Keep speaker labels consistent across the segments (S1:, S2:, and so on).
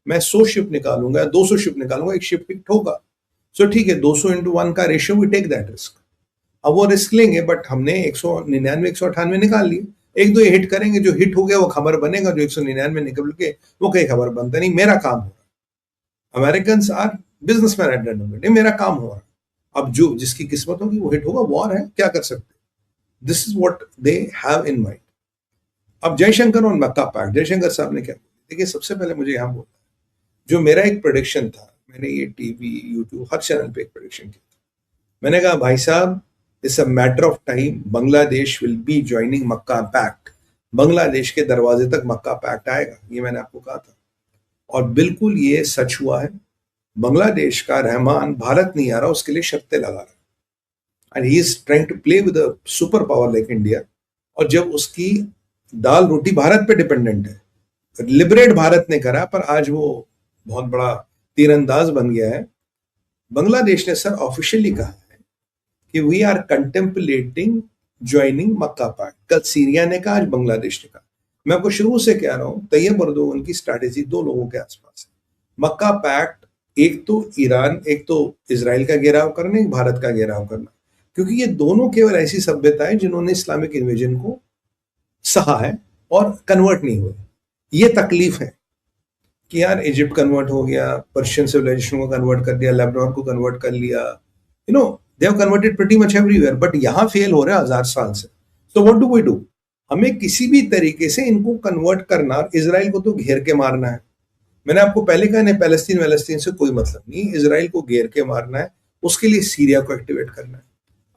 S1: मैं 100 शिप निकालूंगा, 200 शिप निकालूंगा, एक शिप हिट होगा, सो ठीक है, 200:1 का ratio, we take that risk. अब वो रिस्क लेंगे, बट हमने 199 198 निकाल लिए, एक दो ये हिट करेंगे, जो हिट हो गया वो खबर बनेगा, जो 199 निकल के वो कहीं खबर बनता नहीं, मेरा काम हो रहा। American are businessman at the end of the day, मेरा काम हो रहा। अब जो जिसकी किस्मत होगी वो हिट होगा, वॉर है, क्या कर सकते। This is what they have in mind. अब जयशंकर और मक्का पैक्ट, जयशंकर साहब ने क्या बोला, देखिए सबसे पहले मुझे यहाँ बोलना है, जो मेरा एक प्रोडिक्शन था, मैंने ये टीवी यूट्यूब हर चैनल पे एक प्रोडिक्शन किया था। मैंने कहा भाई साहब, it's a matter of time, Bangladesh will be joining Mecca pact, Bangladesh के दरवाजे तक मक्का पैक्ट आएगा, ये मैंने आपको कहा था, और बिल्कुल ये सच हुआ है। बांग्लादेश का रहमान भारत नहीं आ रहा, उसके लिए शर्तें लगा रहा है, and he is trying to play with a super power like India. और जब उसकी दाल रोटी भारत पे डिपेंडेंट है, लिबरेट भारत ने करा, पर आज वो बहुत बड़ा तीरंदाज बन गया है। बांग्लादेश ने सर ऑफिशियली कहा है कि we are contemplating joining Mecca pact. कल सीरिया ने कहा, आज बांग्लादेश ने कहा। मैं आपको शुरू से कह रहा हूं, तैयब अर्दोगन की स्ट्रैटेजी दो लोगों के आसपास है। मक्का पैक्ट, एक तो ईरान, एक तो इजराइल का घेराव करना, एक भारत का घेराव करना, क्योंकि ये दोनों केवल ऐसी सभ्यताएं जिन्होंने इस्लामिक इन्वेजन को सहा है और कन्वर्ट नहीं हुए। ये तकलीफ है कि यार इजिप्ट कन्वर्ट हो गया, पर्शियन सिविलाइजेशन को कन्वर्ट कर दिया, लेबनान को कन्वर्ट कर लिया, you know they have converted pretty much everywhere, but यहां फेल हो रहा है 1000 साल से। So what do we do? हमें किसी भी तरीके से इनको कन्वर्ट करना, इजराइल को तो घेर के मारना है। मैंने आपको पहले कहा नहीं, पैलेस्टीन से कोई मतलब नहीं, इजराइल को घेर के मारना है, उसके लिए सीरिया को एक्टिवेट करना है।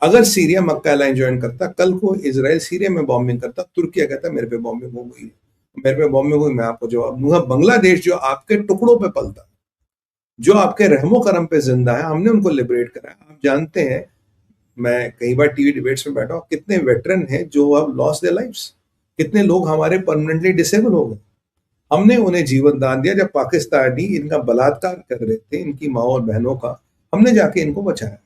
S1: अगर सीरिया मक्का अलायंस ज्वाइन करता, कल को इजराइल सीरिया में बॉम्बिंग करता, तुर्किया कहता मेरे पे बॉम्बिंग हो गई, मेरे पे बॉम्बिंग हुई, मैं आपको जवाब दूंगा। बांग्लादेश जो आपके टुकड़ों पे पलता, जो आपके रहमो करम पे जिंदा है, हमने उनको लिबरेट करा है। आप जानते हैं, मैं कई बार टीवी डिबेट्स में बैठा हूं, कितने वेटरन हैं जो अब लॉस देयर लाइव्स, कितने लोग हमारे परमानेंटली डिसेबल हो गए, हमने उन्हें जीवन दान दिया। जब पाकिस्तानी इनका बलात्कार कर रहे थे, इनकी माँ और बहनों का, हमने जाके इनको बचाया।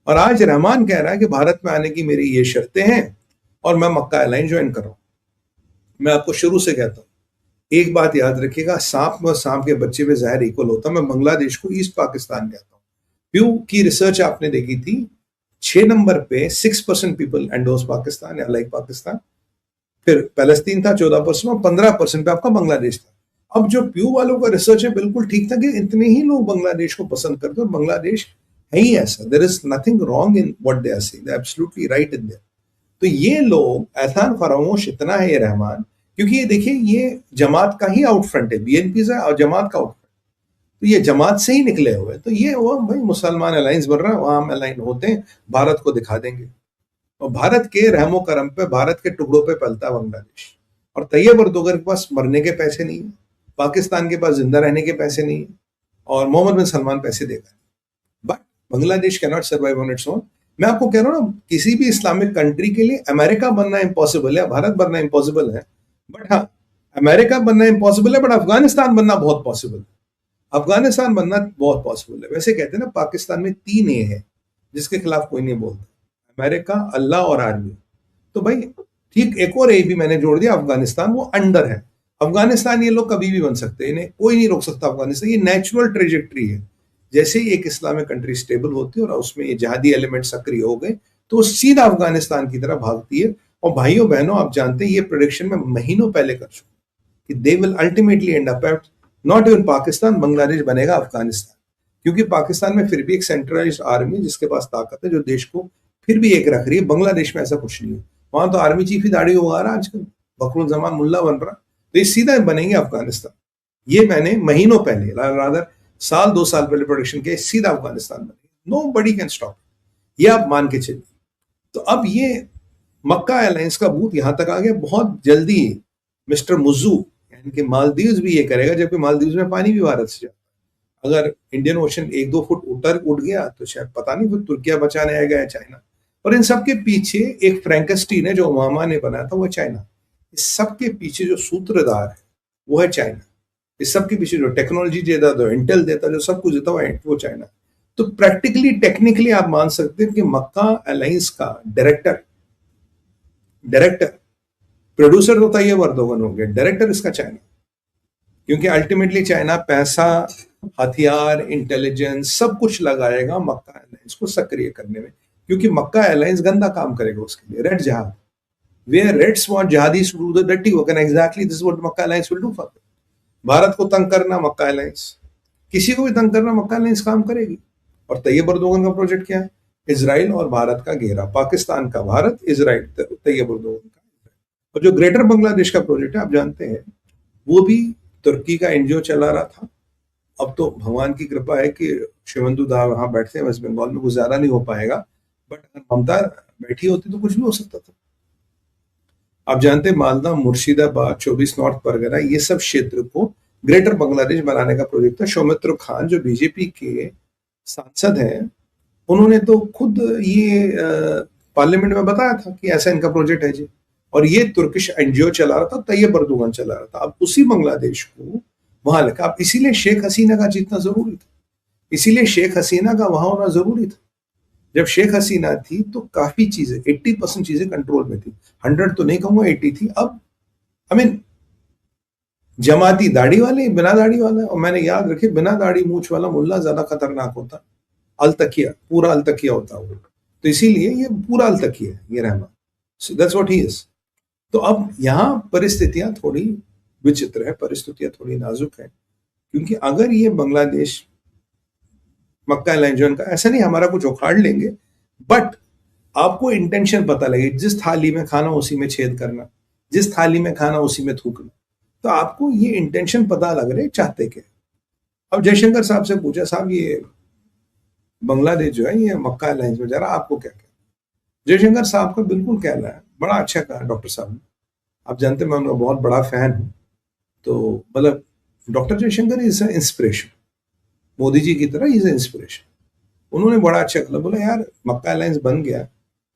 S1: और आज रहमान कह रहा है कि भारत में आने की मेरी ये शर्तें हैं और मैं मक्का अलायंस ज्वाइन कर रहा हूं। मैं आपको शुरू से कहता हूं, एक बात याद रखिएगा, सांप में सांप के बच्चे पे जहर इक्वल होता। मैं बांग्लादेश को ईस्ट पाकिस्तान कहता हूं। प्यू की रिसर्च आपने देखी थी, 6 नंबर पे 6% पीपल एंडोर्स पाकिस्तान या लाइक पाकिस्तान, फिर पैलेस्तीन था 14% और 15% पे आपका बांग्लादेश था। अब जो प्यू वालों का रिसर्च है बिल्कुल ठीक था कि इतने ही लोग बांग्लादेश को पसंद करते और बांग्लादेश है ही ऐसा। There is nothing wrong in what they are saying, they are absolutely right in there. तो ये लोग एहसान फरामोश इतना है ये रहमान, क्योंकि ये देखिए ये जमात का ही आउटफ्रंट है, बीएनपी से और जमात का आउटफ्रंट, तो ये जमात से ही निकले हुए। तो ये वो भाई मुसलमान अलायंस बन रहा है, वहां हम अलाइन होते हैं, भारत को दिखा देंगे। और भारत के रहमो करम पे, भारत के टुकड़ों पे पलता बांग्लादेश। और तैयब अर्दोगन के पास मरने के पैसे नहीं है, पाकिस्तान के पास जिंदा रहने के पैसे नहीं है, और मोहम्मद बिन सलमान पैसे देगा, but Bangladesh can not survive on its own. मैं आपको कह रहा हूँ ना, किसी भी इस्लामिक कंट्री के लिए अमेरिका बनना इम्पॉसिबल है, भारत बनना इम्पॉसिबल है, बट हाँ, अमेरिका बनना इम्पॉसिबल है, बट अफगानिस्तान बनना बहुत पॉसिबल है। अफगानिस्तान बनना बहुत पॉसिबल है। वैसे कहते हैं ना, पाकिस्तान में 3 ए है जिसके खिलाफ कोई नहीं बोलता, अमेरिका, अल्लाह और आर्मी। तो भाई ठीक, एक और ए भी मैंने जोड़ दिया, अफगानिस्तान, वो अंडर है। अफगानिस्तान ये लोग कभी भी बन सकते हैं, इन्हें कोई नहीं रोक सकता। अफगानिस्तान ये नेचुरल ट्रेजेक्ट्री है। जैसे ही एक इस्लामिक कंट्री स्टेबल होती है और उसमें ये जिहादी एलिमेंट सक्रिय हो गए, तो वो सीधा अफगानिस्तान की तरफ भागती है। और भाइयों बहनों, आप जानते हैं ये प्रेडिक्शन मैं महीनों पहले कर चुका कि they will ultimately and up at not even Pakistan, Bangladesh बनेगा अफगानिस्तान। क्योंकि पाकिस्तान में फिर भी एक सेंट्रलाइज्ड आर्मी जिसके पास ताकत है, जो देश को फिर भी एक रख रही है। बांग्लादेश में ऐसा कुछ नहीं है, वहां तो आर्मी चीफ ही दाढ़ी उगा रहा है आजकल, बकरुल मुल्ला बन रहा। तो ये सीधा बनेंगे अफगानिस्तान। ये मैंने महीनों पहले, रादर साल 2 साल पहले प्रोडिक्शन किया, सीधा अफगानिस्तान बनेगा। नो बडी कैन स्टॉप, ये आप मान के चलिए। तो अब ये मक्का अलायंस का बूथ यहां तक आ गया। बहुत जल्दी मिस्टर मुज्जू यानी कि मालदीव्स भी ये करेगा, जबकि मालदीव्स में पानी भी भारत से जाता है। अगर इंडियन ओशन 1-2 फुट उठ गया तो शायद पता नहीं फिर तुर्किया बचाने आएगा या चाइना। और इन सब के पीछे एक फ्रैंकेस्टीन है जो ओबामा ने बनाया था, वो है चाइना। इस सब के पीछे जो सूत्रधार है वो है चाइना। इस सब के पीछे जो टेक्नोलॉजी देता, जो इंटेल देता, जो सब कुछ देता वो चाइना। तो प्रैक्टिकली टेक्निकली आप मान सकते हैं कि मक्का अलायंस का डायरेक्टर प्रोड्यूसर तो तैयब अर्दोगन हो गया, डायरेक्टर इसका चाइना। क्योंकि अल्टीमेटली चाइना पैसा, हथियार, इंटेलिजेंस सब कुछ लगाएगा मक्का एयरलाइंस को सक्रिय करने में, क्योंकि मक्का एयरलाइंस गंदा काम करेगा उसके लिए, रेड जहाज, where Reds want jihadis to do the dirty work, and exactly this is what Makkah Alliance will do for them. Bharat को तंग करना मक्का एयरलाइंस, किसी को भी तंग करना मक्का एयरलाइंस काम करेगी। और तैयब अर्दोगन का प्रोजेक्ट क्या है? इजराइल और भारत का घेरा, पाकिस्तान का भारत, इजराइल तैयब अर्दोगन का। और जो ग्रेटर बांग्लादेश का प्रोजेक्ट है आप जानते हैं, वो भी तुर्की का एनजीओ चला रहा था। अब तो भगवान की कृपा है कि शिवंदु दा वहां बैठते हैं वेस्ट बंगाल में, कुछ ज्यादा नहीं हो पाएगा, बट अगर ममता बैठी होती तो कुछ भी हो सकता था। आप जानते हैं मालदा, मुर्शिदाबाद, 24 नॉर्थ परगना, ये सब क्षेत्र को ग्रेटर बांग्लादेश बनाने का प्रोजेक्ट था। सौमित्र खान जो बीजेपी के सांसद हैं, उन्होंने तो खुद ये पार्लियामेंट में बताया था कि ऐसा इनका प्रोजेक्ट है जी, और ये तुर्किश एनजीओ चला रहा था, तैयब अर्दोगन चला रहा था। अब उसी बांग्लादेश को वहां लगा। अब इसीलिए शेख हसीना का जीतना जरूरी था, इसीलिए शेख हसीना का वहां होना जरूरी था। जब शेख हसीना थी तो काफी चीजें, 80% चीजें कंट्रोल में थी, 100 तो नहीं कहूंगा, 80 थी। अब आई मीन जमाती दाढ़ी वाले, बिना दाढ़ी वाला, और मैंने याद रखे बिना दाढ़ी मूछ वाला मुल्ला ज्यादा खतरनाक होता, अलतकिया, पूरा अलतकिया होता वो। तो इसीलिए ये पूरा अलतकिया है ये Rahman, so that's what he is. तो अब यहाँ परिस्थितियां थोड़ी विचित्र है, परिस्थितियां थोड़ी नाजुक है, क्योंकि अगर ये बांग्लादेश मक्का एयरलाइन का, ऐसा नहीं हमारा कुछ उखाड़ लेंगे, बट आपको इंटेंशन पता लगे, जिस थाली में खाना उसी में छेद करना, जिस थाली में खाना उसी में थूकना, तो आपको ये इंटेंशन पता लग रहे चाहते क्या। अब जयशंकर साहब से पूछा, साहब ये बांग्लादेश जो है ये मक्का एयरलाइंस में जा रहा, आपको क्या कहना? जयशंकर साहब का बिल्कुल कहना है, बड़ा अच्छा कहा डॉक्टर साहब ने। आप जानते हैं मैं उनका बहुत बड़ा फैन हूँ, तो मतलब doctor Jaishankar is inspiration, Modi ji की तरह इज इंस्पिरेशन। उन्होंने बड़ा अच्छा कहा, बोला यार मक्का एयरलाइंस बन गया,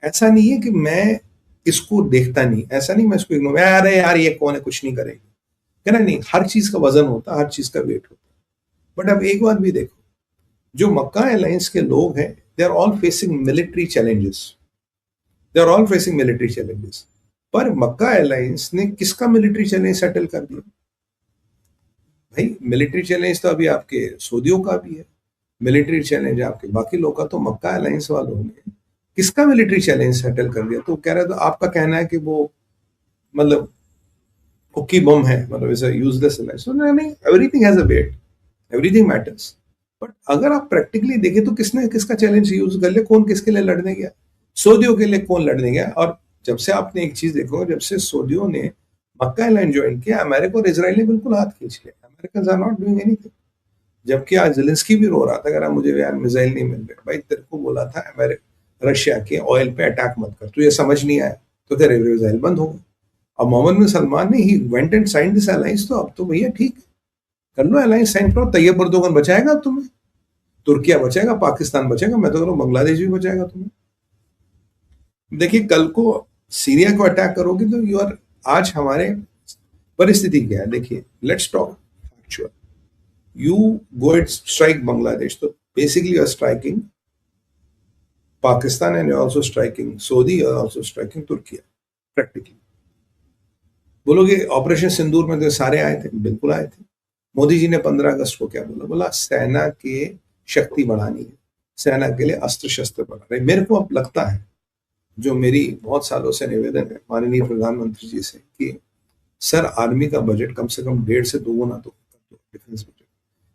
S1: ऐसा नहीं है कि मैं इसको देखता नहीं, ऐसा नहीं मैं इसको इग्नोर, अरे यार ये कौन है, कुछ नहीं करेगी, कहना नहीं, हर चीज का वजन होता, हर चीज का वेट होता। बट अब एक बात भी देखो, जो मक्का एयरलाइंस के लोग हैं, they are all facing military challenges, they are all facing military challenges. पर मक्का एयरलाइंस ने किसका मिलिट्री चैलेंज सेटल कर दिया? भाई मिलिट्री चैलेंज तो अभी आपके सऊदियों का भी है, मिलिट्री चैलेंज आपके बाकी लोग का, तो मक्का एयरलाइंस वालों ने किसका मिलिट्री चैलेंज सेटल कर दिया? तो कह रहे तो आपका कहना है कि वो मतलब कुकी बम है, मतलब इज अ यूजलेस एयरलाइंस। नहीं, everything has a weight, everything matters. But अगर आप प्रैक्टिकली देखें तो किसने किसका चैलेंज यूज कर लिया, कौन किसके लिए लड़ने गया? सऊदियों के लिए कौन लड़ने गया? और जब से आपने एक चीज देखो, जब से सऊदियों ने मक्का एयरलाइन ज्वाइन किया, अमेरिका और इजराइल ने बिल्कुल हाथ खींच लिया, American are not doing anything. जबकि आज ज़ेलेंस्की भी रो रहा था, अगर मुझे यार मिसाइल नहीं मिल रहे, भाई तेरे को बोला था रशिया के ऑयल पे अटैक मत कर, तुझे समझ नहीं आया तो तेरे मिसाइल बंद हो गए। अब मोहम्मद बिन सलमान ने he went and sign this alliance, तो अब तो भैया ठीक है, कर लो अलायंस साइन करो, तैयब अर्दोगन बचाएगा तुम्हें, तुर्किया बचाएगा, पाकिस्तान बचाएगा, मैं तो कह रहा हूं बांग्लादेश भी बचाएगा तुम्हें। देखिए कल को सीरिया को अटैक करोगे तो यू आर, आज हमारे परिस्थिति क्या है देखिए, let's talk factual. You go and strike Bangladesh, तो basically you are striking Pakistan and you are also striking Saudi, you are also striking Turkiye practically. बोलोगे ऑपरेशन सिंदूर में तो सारे आए थे, बिल्कुल आए थे। मोदी जी ने 15 अगस्त को क्या बोला? बोला सेना के शक्ति बढ़ानी है, सेना के लिए अस्त्र शस्त्र बढ़ा रहे। मेरे को अब लगता है, जो मेरी बहुत सालों से निवेदन है माननीय प्रधानमंत्री जी से, कि सर आर्मी का बजट कम से कम 1.5 से 2 गुना तो डिफेंस बजट।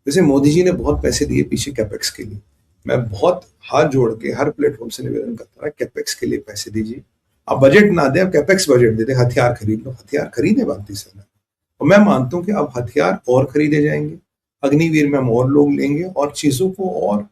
S1: जैसे मोदी जी ने बहुत पैसे दिए पीछे कैपेक्स के लिए, मैं बहुत हाथ जोड़ के हर प्लेटफॉर्म से निवेदन करता रहा, कैपेक्स के लिए पैसे दीजिए। अब बजट ना दे, अब कैपेक्स बजट दे दे, हथियार खरीद लो, हथियार खरीदे भारतीय सेना। और मैं मानता हूं कि अब हथियार और खरीदे जाएंगे, अग्निवीर में हम और लोग लेंगे और चीजों को और